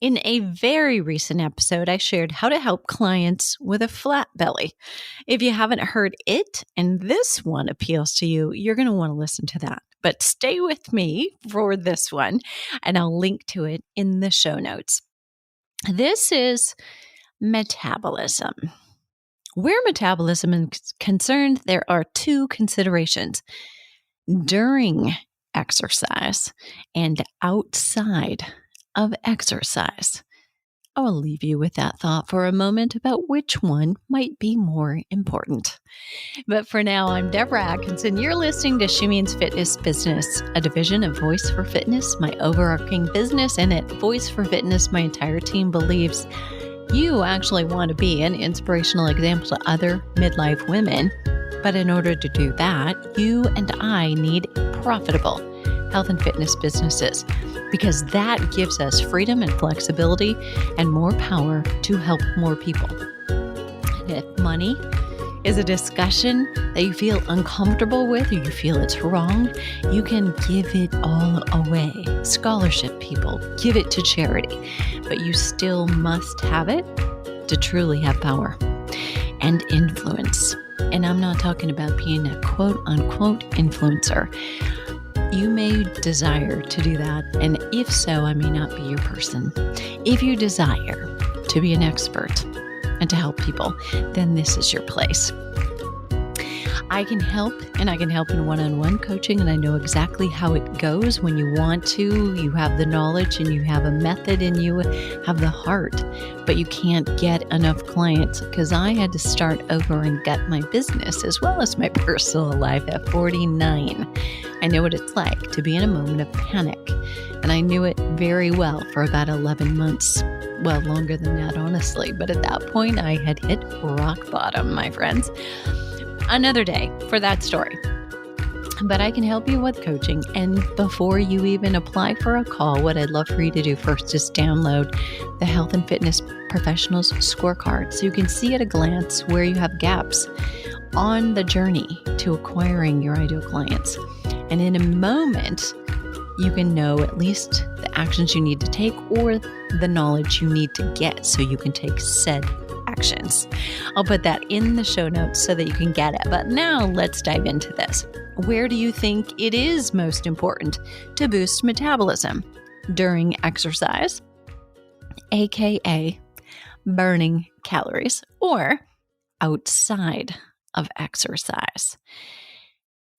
In a very recent episode, I shared how to help clients with a flat belly. If you haven't heard it and this one appeals to you, you're going to want to listen to that. But stay with me for this one, and I'll link to it in the show notes. This is metabolism. Where metabolism is concerned, there are two considerations: during exercise and outside of exercise. I will leave you with that thought for a moment about which one might be more important. But for now, I'm Deborah Atkinson. You're listening to She Means Fitness Business, a division of Voice for Fitness, my overarching business. And at Voice for Fitness, my entire team believes you actually want to be an inspirational example to other midlife women. But in order to do that, you and I need profitable health and fitness businesses, because that gives us freedom and flexibility and more power to help more people. And if money is a discussion that you feel uncomfortable with, or you feel it's wrong, you can give it all away. Scholarship people, give it to charity, but you still must have it to truly have power and influence. And I'm not talking about being a quote unquote influencer. You may desire to do that, and if so, I may not be your person. If you desire to be an expert and to help people, then this is your place. I can help, and I can help in one-on-one coaching, and I know exactly how it goes when you want to. You have the knowledge, and you have a method, and you have the heart, but you can't get enough clients because I had to start over and gut my business as well as my personal life at 49. I know what it's like to be in a moment of panic, and I knew it very well for about 11 months. Well, longer than that, honestly, but at that point, I had hit rock bottom, my friends. Another day for that story. But I can help you with coaching. And before you even apply for a call, what I'd love for you to do first is download the Health and Fitness Professionals Scorecard so you can see at a glance where you have gaps on the journey to acquiring your ideal clients. And in a moment, you can know at least the actions you need to take or the knowledge you need to get so you can take said actions. I'll put that in the show notes so that you can get it. But now let's dive into this. Where do you think it is most important to boost metabolism? During exercise, aka burning calories, or outside of exercise?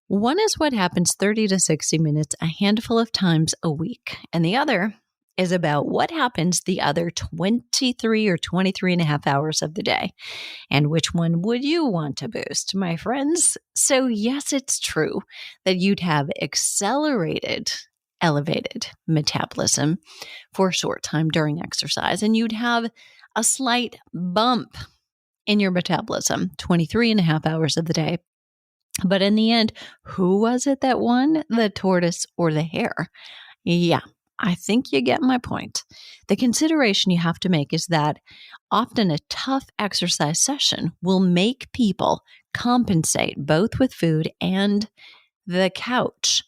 One is what happens 30 to 60 minutes a handful of times a week, and the other is about what happens the other 23 or 23 and a half hours of the day. And which one would you want to boost, my friends? So yes, it's true that you'd have elevated metabolism for a short time during exercise, and you'd have a slight bump in your metabolism 23 and a half hours of the day. But in the end, who was it that won, the tortoise or the hare? Yeah, I think you get my point. The consideration you have to make is that often a tough exercise session will make people compensate both with food and the couch.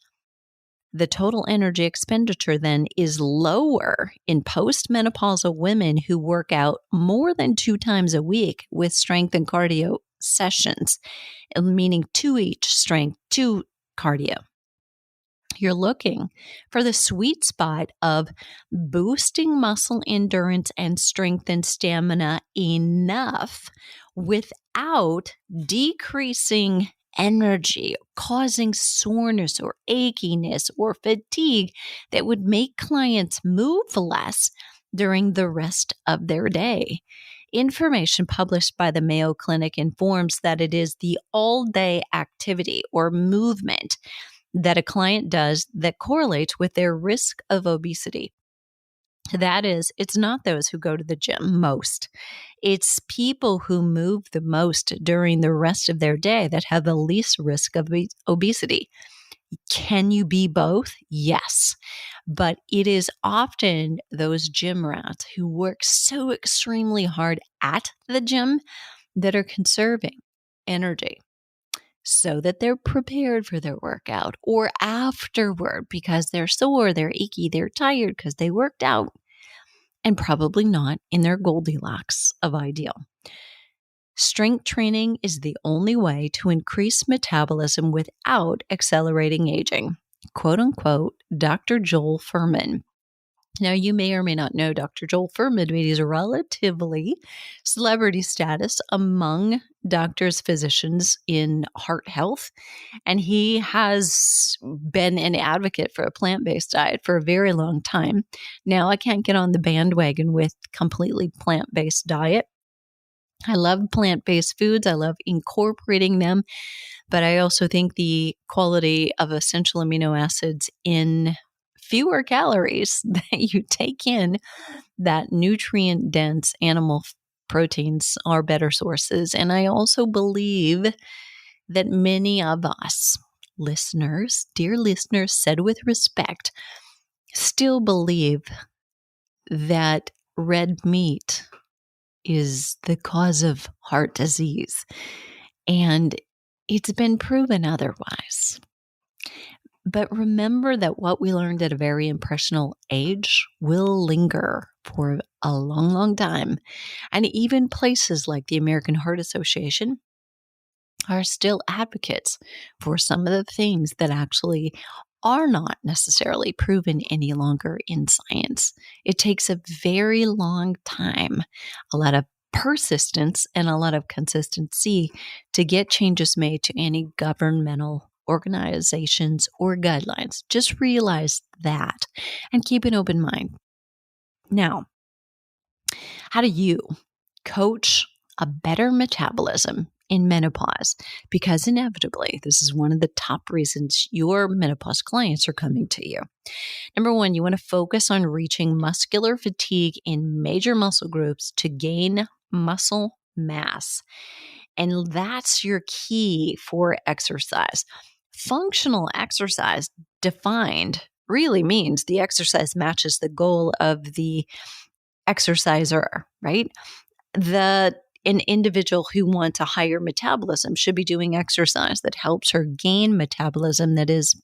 The total energy expenditure then is lower in postmenopausal women who work out more than 2 times a week with strength and cardio sessions, meaning 2 each strength, 2 cardio. You're looking for the sweet spot of boosting muscle endurance and strength and stamina enough without decreasing energy, causing soreness or achiness or fatigue that would make clients move less during the rest of their day. Information published by the Mayo Clinic informs that it is the all-day activity or movement that a client does that correlates with their risk of obesity. That is, it's not those who go to the gym most. It's people who move the most during the rest of their day that have the least risk of obesity. Can you be both? Yes. But it is often those gym rats who work so extremely hard at the gym that are conserving energy so that they're prepared for their workout or afterward because they're sore, they're achy, they're tired because they worked out. and probably not in their Goldilocks of ideal. Strength training is the only way to increase metabolism without accelerating aging. Quote unquote, Dr. Joel Fuhrman. Now, you may or may not know Dr. Joel Fuhrman, but he's a relatively celebrity status among doctors, physicians in heart health. And he has been an advocate for a plant-based diet for a very long time. Now, I can't get on the bandwagon with completely plant-based diet. I love plant-based foods. I love incorporating them, but I also think the quality of essential amino acids in fewer calories that you take in, that nutrient-dense animal proteins are better sources. And I also believe that many of us listeners, dear listeners, said with respect, still believe that red meat is the cause of heart disease. And it's been proven otherwise. But remember that what we learned at a very impressionable age will linger for a long, long time. And even places like the American Heart Association are still advocates for some of the things that actually are not necessarily proven any longer in science. It takes a very long time, a lot of persistence, and a lot of consistency to get changes made to any governmental organizations or guidelines. Just realize that and keep an open mind. Now, how do you coach a better metabolism in menopause? Because inevitably, this is one of the top reasons your menopause clients are coming to you. Number one, you want to focus on reaching muscular fatigue in major muscle groups to gain muscle mass. And that's your key for exercise. Functional exercise defined really means the exercise matches the goal of the exerciser, right? An individual who wants a higher metabolism should be doing exercise that helps her gain metabolism that is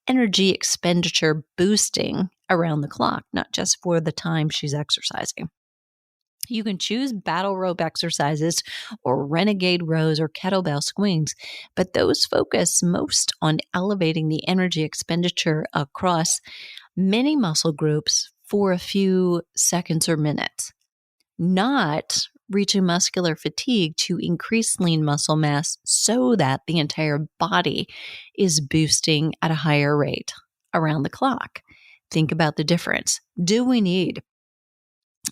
energy expenditure boosting around the clock, not just for the time she's exercising. You can choose battle rope exercises or renegade rows or kettlebell swings, but those focus most on elevating the energy expenditure across many muscle groups for a few seconds or minutes, not reaching muscular fatigue to increase lean muscle mass so that the entire body is boosting at a higher rate around the clock. Think about the difference. Do we need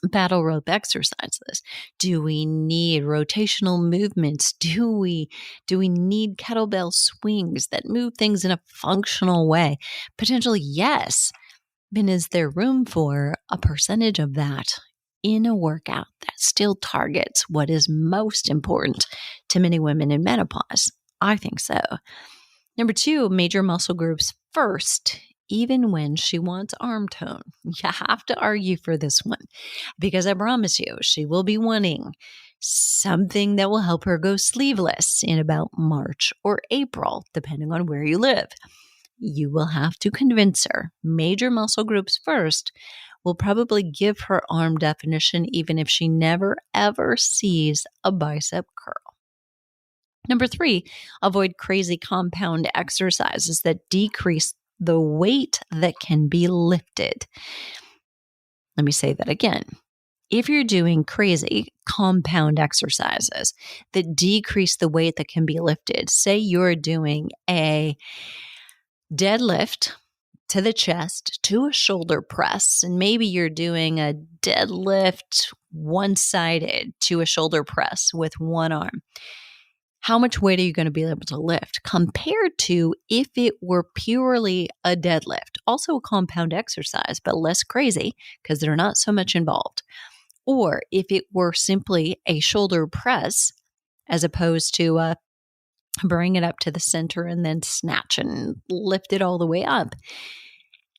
battle rope exercises? Do we need rotational movements? Do we need kettlebell swings that move things in a functional way? Potentially, yes. But is there room for a percentage of that in a workout that still targets what is most important to many women in menopause? I think so. Number two, major muscle groups first, even when she wants arm tone. You have to argue for this one because I promise you, she will be wanting something that will help her go sleeveless in about March or April, depending on where you live. You will have to convince her. Major muscle groups first will probably give her arm definition even if she never ever sees a bicep curl. Number three, avoid crazy compound exercises that decrease the weight that can be lifted. Let me say that again. If you're doing crazy compound exercises that decrease the weight that can be lifted, say you're doing a deadlift to the chest to a shoulder press, and maybe you're doing a deadlift one-sided to a shoulder press with one arm. How much weight are you going to be able to lift compared to if it were purely a deadlift? Also a compound exercise, but less crazy because they're not so much involved. Or if it were simply a shoulder press as opposed to bring it up to the center and then snatch and lift it all the way up.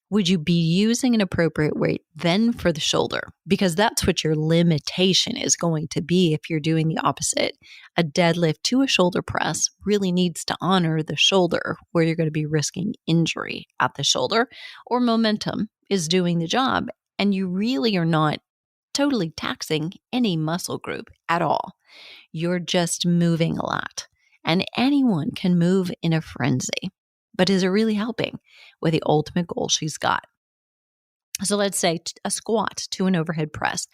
Would you be using an appropriate weight then for the shoulder? Because that's what your limitation is going to be if you're doing the opposite. A deadlift to a shoulder press really needs to honor the shoulder where you're going to be risking injury at the shoulder, or momentum is doing the job And you really are not totally taxing any muscle group at all. You're just moving a lot. And anyone can move in a frenzy. But is it really helping with the ultimate goal she's got? So let's say a squat to an overhead press.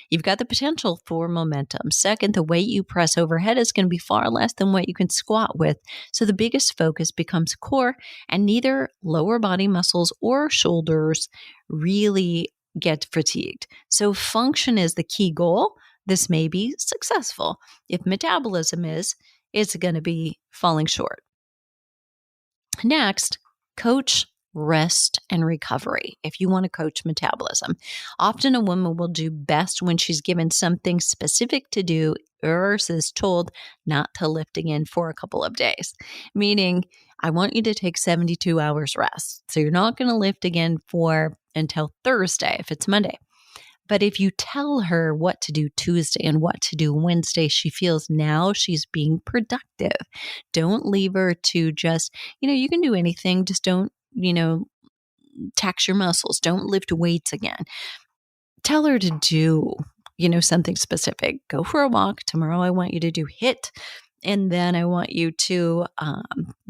You've got the potential for momentum. Second, the weight you press overhead is going to be far less than what you can squat with. So the biggest focus becomes core, and neither lower body muscles or shoulders really get fatigued. So function is the key goal. This may be successful. If metabolism is, it's going to be falling short. Next, coach rest and recovery if you want to coach metabolism. Often a woman will do best when she's given something specific to do versus told not to lift again for a couple of days. Meaning, I want you to take 72 hours rest. So you're not going to lift again for until Thursday if it's Monday. But if you tell her what to do Tuesday and what to do Wednesday, she feels now she's being productive. Don't leave her to just, you can do anything. Just don't, tax your muscles. Don't lift weights again. Tell her to do, something specific. Go for a walk. Tomorrow I want you to do HIIT. And then I want you to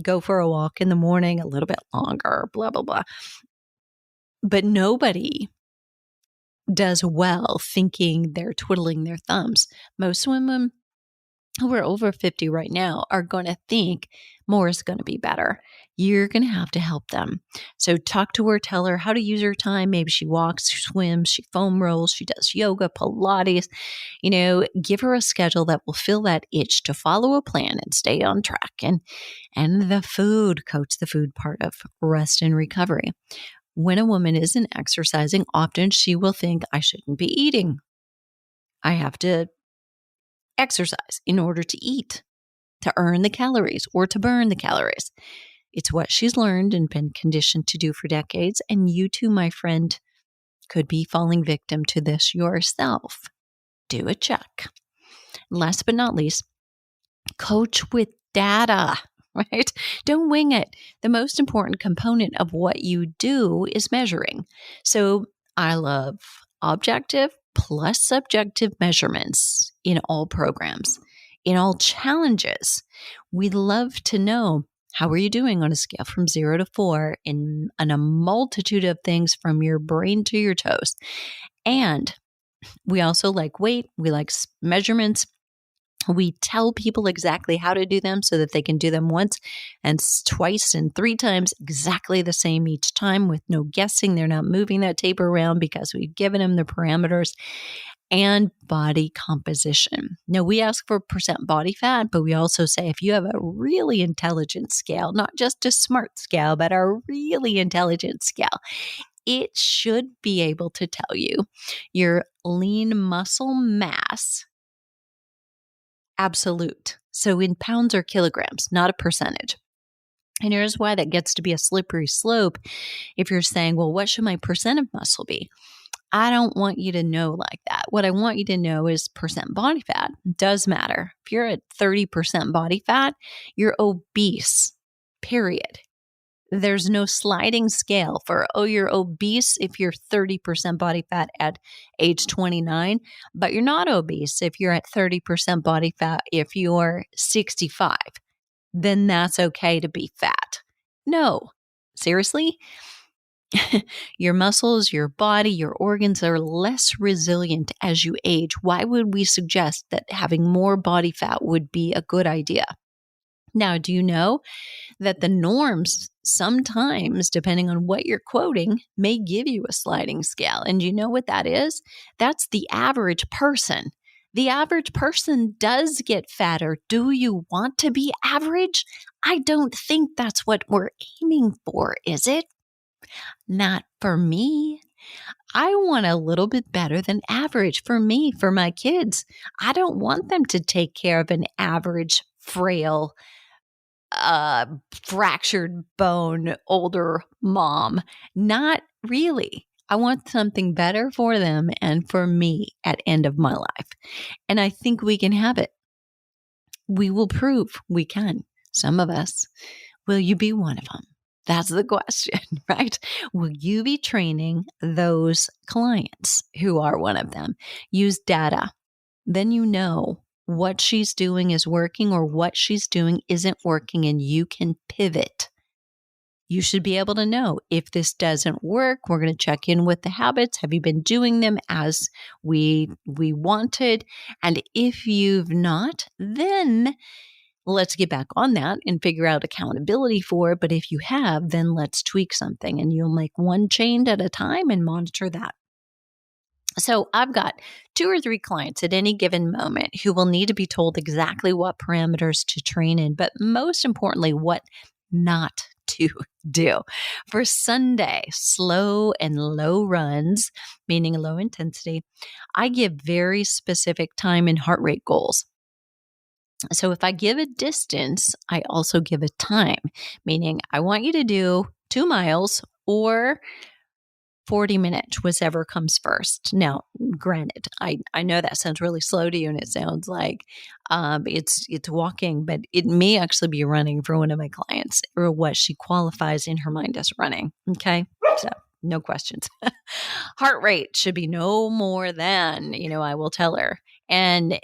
go for a walk in the morning a little bit longer, blah, blah, blah. But nobody does well thinking they're twiddling their thumbs. Most women who are over 50 right now are going to think more is going to be better. You're going to have to help them. So talk to her, tell her how to use her time. Maybe she walks, swims, she foam rolls, she does yoga, Pilates. Give her a schedule that will fill that itch to follow a plan and stay on track. And the food, coach the food part of rest and recovery. When a woman isn't exercising, often she will think, I shouldn't be eating. I have to exercise in order to eat, to earn the calories or to burn the calories. It's what she's learned and been conditioned to do for decades. And you too, my friend, could be falling victim to this yourself. Do a check. Last but not least, coach with data. Right? Don't wing it. The most important component of what you do is measuring. So I love objective plus subjective measurements in all programs, in all challenges. We'd love to know, how are you doing on a scale from 0 to 4 in a multitude of things from your brain to your toes. And we also like weight. We like measurements. We tell people exactly how to do them so that they can do them once and twice and 3 times exactly the same each time with no guessing. They're not moving that tape around because we've given them the parameters. And body composition. Now, we ask for percent body fat, but we also say if you have a really intelligent scale, not just a smart scale, but a really intelligent scale, it should be able to tell you your lean muscle mass absolute. So in pounds or kilograms, not a percentage. And here's why that gets to be a slippery slope. If you're saying, well, what should my percent of muscle be? I don't want you to know like that. What I want you to know is percent body fat. It does matter. If you're at 30% body fat, you're obese, period. There's no sliding scale for, you're obese if you're 30% body fat at age 29, but you're not obese if you're at 30% body fat if you're 65. Then that's okay to be fat. No, seriously? Your muscles, your body, your organs are less resilient as you age. Why would we suggest that having more body fat would be a good idea? Now, do you know that the norms sometimes, depending on what you're quoting, may give you a sliding scale? And you know what that is? That's the average person. The average person does get fatter. Do you want to be average? I don't think that's what we're aiming for, is it? Not for me. I want a little bit better than average for me, for my kids. I don't want them to take care of an average, frail, fractured bone, older mom. Not really. I want something better for them and for me at end of my life. And I think we can have it. We will prove we can. Some of us. Will you be one of them? That's the question, right? Will you be training those clients who are one of them? Use data. Then you know what she's doing is working or what she's doing isn't working, and you can pivot. You should be able to know if this doesn't work. We're going to check in with the habits. Have you been doing them as we wanted? And if you've not, then let's get back on that and figure out accountability for it. But if you have, then let's tweak something, and you'll make one change at a time and monitor that. So I've got 2 or 3 clients at any given moment who will need to be told exactly what parameters to train in, but most importantly, what not to do. For Sunday, slow and low runs, meaning low intensity, I give very specific time and heart rate goals. So if I give a distance, I also give a time, meaning I want you to do 2 miles or 40 minutes, whichever comes first. Now, granted, I know that sounds really slow to you, and it sounds like it's walking, but it may actually be running for one of my clients, or what she qualifies in her mind as running. Okay, so no questions. Heart rate should be no more than, I will tell her. And,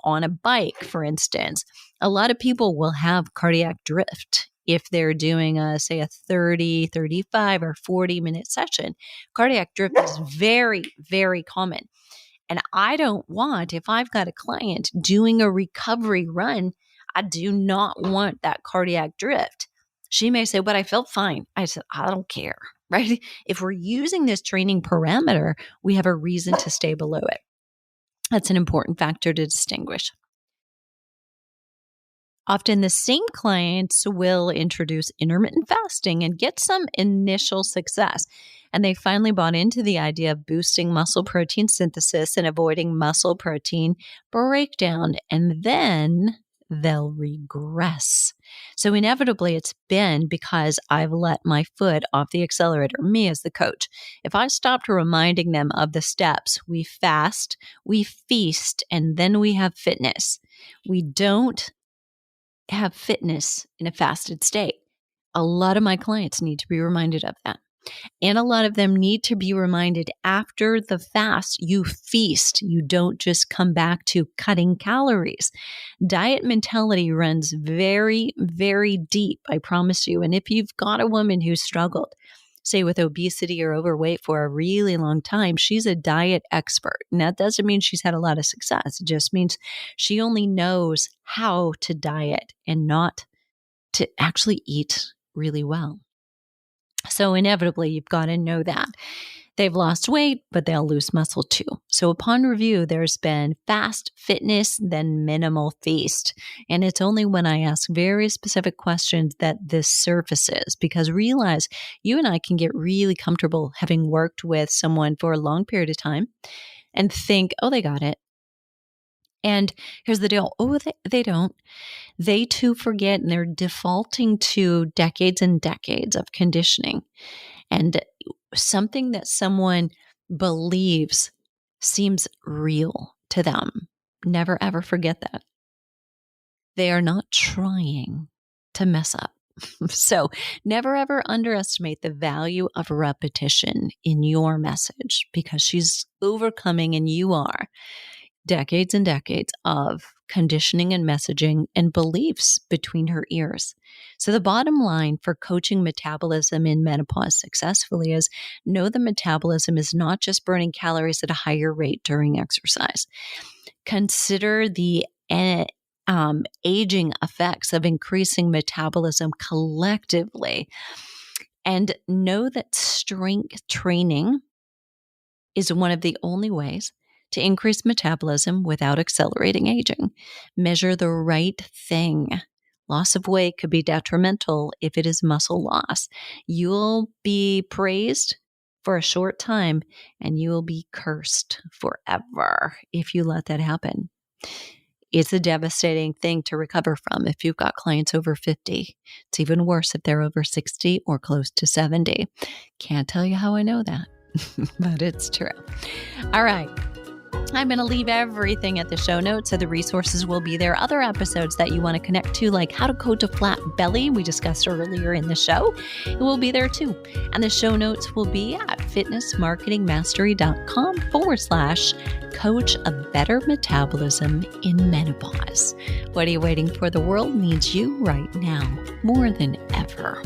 on a bike, for instance, a lot of people will have cardiac drift if they're doing say a 30, 35 or 40-minute session. Cardiac drift is very, very common. And I don't want, if I've got a client doing a recovery run, I do not want that cardiac drift. She may say, but I felt fine. I said, I don't care, right? If we're using this training parameter, we have a reason to stay below it. That's an important factor to distinguish. Often the same clients will introduce intermittent fasting and get some initial success. And they finally bought into the idea of boosting muscle protein synthesis and avoiding muscle protein breakdown. And then they'll regress. So inevitably, it's been because I've let my foot off the accelerator, me as the coach. If I stopped reminding them of the steps, we fast, we feast, and then we have fitness. We don't have fitness in a fasted state. A lot of my clients need to be reminded of that. And a lot of them need to be reminded after the fast, you feast. You don't just come back to cutting calories. Diet mentality runs very, very deep, I promise you. And if you've got a woman who struggled, say with obesity or overweight for a really long time, she's a diet expert. And that doesn't mean she's had a lot of success. It just means she only knows how to diet and not to actually eat really well. So inevitably, you've got to know that. They've lost weight, but they'll lose muscle too. So upon review, there's been fast fitness, then minimal feast. And it's only when I ask very specific questions that this surfaces, because realize you and I can get really comfortable having worked with someone for a long period of time and think, oh, they got it. And here's the deal. Oh, they don't. They too forget, and they're defaulting to decades and decades of conditioning. And something that someone believes seems real to them. Never, ever forget that. They are not trying to mess up. So never, ever underestimate the value of repetition in your message, because she's overcoming, and you are, decades and decades of conditioning and messaging and beliefs between her ears. So the bottom line for coaching metabolism in menopause successfully is know the metabolism is not just burning calories at a higher rate during exercise. Consider the aging effects of increasing metabolism collectively, and know that strength training is one of the only ways to increase metabolism without accelerating aging. Measure the right thing. Loss of weight could be detrimental if it is muscle loss. You'll be praised for a short time, and you will be cursed forever if you let that happen. It's a devastating thing to recover from if you've got clients over 50. It's even worse if they're over 60 or close to 70. Can't tell you how I know that, but it's true. All right. I'm going to leave everything at the show notes, so the resources will be there. Other episodes that you want to connect to, like how to coach a flat belly, we discussed earlier in the show, it will be there too. And the show notes will be at fitnessmarketingmastery.com/coach a better metabolism in menopause. What are you waiting for? The world needs you right now more than ever.